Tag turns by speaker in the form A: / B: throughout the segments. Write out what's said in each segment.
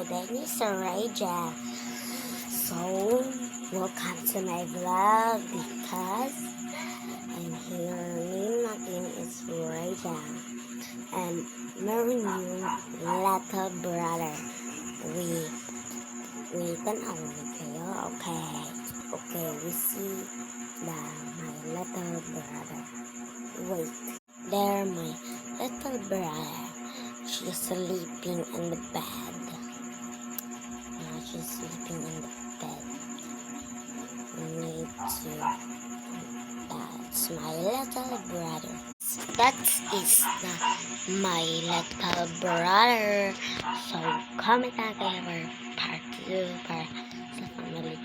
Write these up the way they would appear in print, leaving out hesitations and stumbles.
A: My name is Raja. So, welcome to my vlog because I'm here. Name natin is Raja. And meron yung little brother. We tanaw kayo. Okay, we see my little brother. Wait, there my little brother. She's sleeping in the bed. She's sleeping in the bed. We need to. That's my little brother. That is my little brother. So, comment na kayo for part 2 para sa family.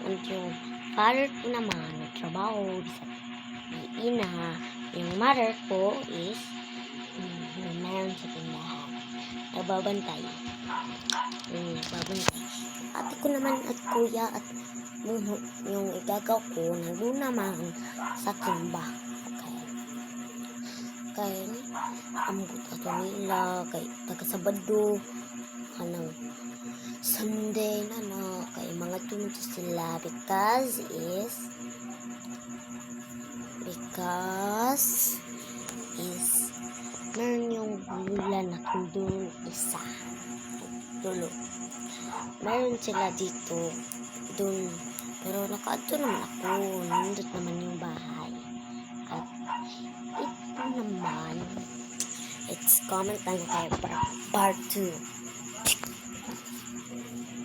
A: And yung father ko naman, nagtrabaho sa ina. Yung mother ko is meron sa tindahan. Nagbabantay. Nagbabantay. Ate ko naman at kuya at yung igagaw ko nandun naman sa timba. Kaya ambot ato nila kay taga-Sabado kanang Sunday na kay mga tumunto sila because meron yung gula na kundong isa dulo. Meron sila dito dun, pero nakaadto naman ako, nandun naman yung bahay. At ito naman, it's comment lang kayo part 2.